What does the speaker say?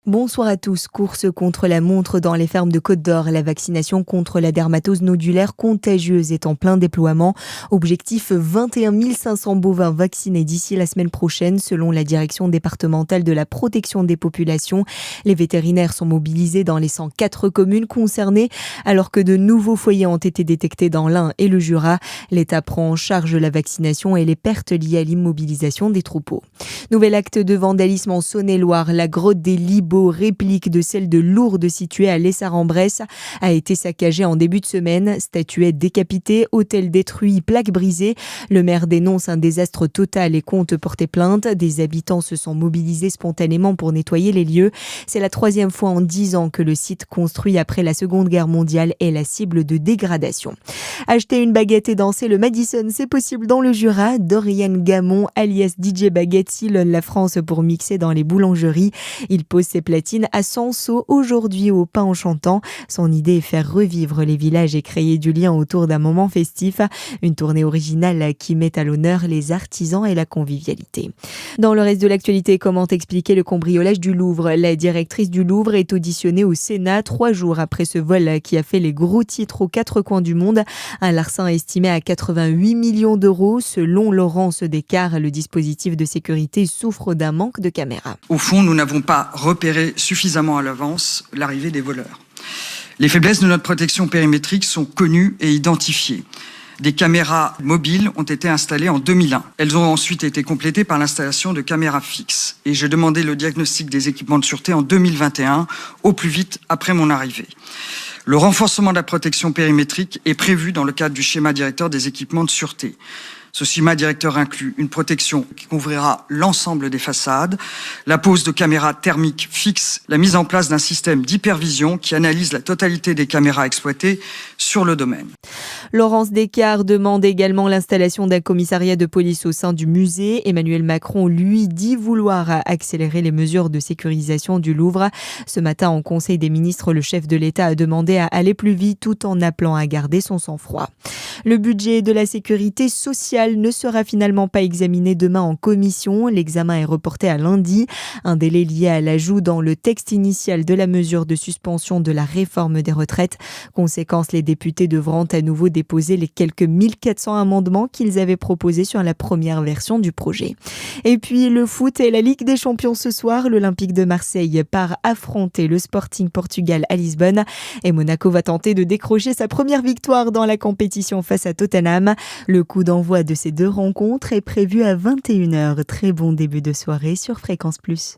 Bonsoir à tous. Course contre la montre dans les fermes de Côte-d'Or. La vaccination contre la dermatose nodulaire contagieuse est en plein déploiement. Objectif 21 500 bovins vaccinés d'ici la semaine prochaine, selon la direction départementale de la protection des populations. Les vétérinaires sont mobilisés dans les 104 communes concernées, alors que de nouveaux foyers ont été détectés dans l'Ain et le Jura. L'État prend en charge la vaccination et les pertes liées à l'immobilisation des troupeaux. Nouvel acte de vandalisme en Saône-et-Loire. La grotte des Libots, réplique de celle de Lourdes située à Lessard-en-Bresse, a été saccagée en début de semaine. Statuettes décapitées, hôtels détruits, plaques brisées. Le maire dénonce un désastre total et compte porter plainte. Des habitants se sont mobilisés spontanément pour nettoyer les lieux. C'est la 3e fois en 10 ans que le site construit après la Seconde Guerre mondiale est la cible de dégradation. Acheter une baguette et danser le Madison, c'est possible dans le Jura. Dorian Gamon, alias DJ Baguette, sillonne la France pour mixer dans les boulangeries. Il pose ses platines à Sanceau aujourd'hui au pain en chantant. Son idée est faire revivre les villages et créer du lien autour d'un moment festif. Une tournée originale qui met à l'honneur les artisans et la convivialité. Dans le reste de l'actualité, comment expliquer le cambriolage du Louvre ? La directrice du Louvre est auditionnée au Sénat 3 jours après ce vol qui a fait les gros titres aux 4 coins du monde. Un larcin estimé à 88 millions d'euros. Selon Laurence Descartes, le dispositif de sécurité souffre d'un manque de caméras. Au fond, nous n'avons pas repéré suffisamment à l'avance l'arrivée des voleurs. Les faiblesses de notre protection périmétrique sont connues et identifiées. Des caméras mobiles ont été installées en 2001. Elles ont ensuite été complétées par l'installation de caméras fixes. Et j'ai demandé le diagnostic des équipements de sûreté en 2021, au plus vite après mon arrivée. Le renforcement de la protection périmétrique est prévu dans le cadre du schéma directeur des équipements de sûreté. Ce schéma directeur inclut une protection qui couvrira l'ensemble des façades, la pose de caméras thermiques fixes, la mise en place d'un système d'hypervision qui analyse la totalité des caméras exploitées sur le domaine. Laurence Descartes demande également l'installation d'un commissariat de police au sein du musée. Emmanuel Macron, lui, dit vouloir accélérer les mesures de sécurisation du Louvre. Ce matin, en Conseil des ministres, le chef de l'État a demandé à aller plus vite tout en appelant à garder son sang-froid. Le budget de la sécurité sociale ne sera finalement pas examiné demain en commission. L'examen est reporté à lundi. Un délai lié à l'ajout dans le texte initial de la mesure de suspension de la réforme des retraites. Conséquence, les députés devront à nouveau déposer les quelques 1400 amendements qu'ils avaient proposés sur la première version du projet. Et puis le foot et la Ligue des Champions ce soir. L'Olympique de Marseille part affronter le Sporting Portugal à Lisbonne. Et Monaco va tenter de décrocher sa première victoire dans la compétition face à Tottenham. Le coup d'envoi de ces deux rencontres est prévu à 21h. Très bon début de soirée sur Fréquence Plus.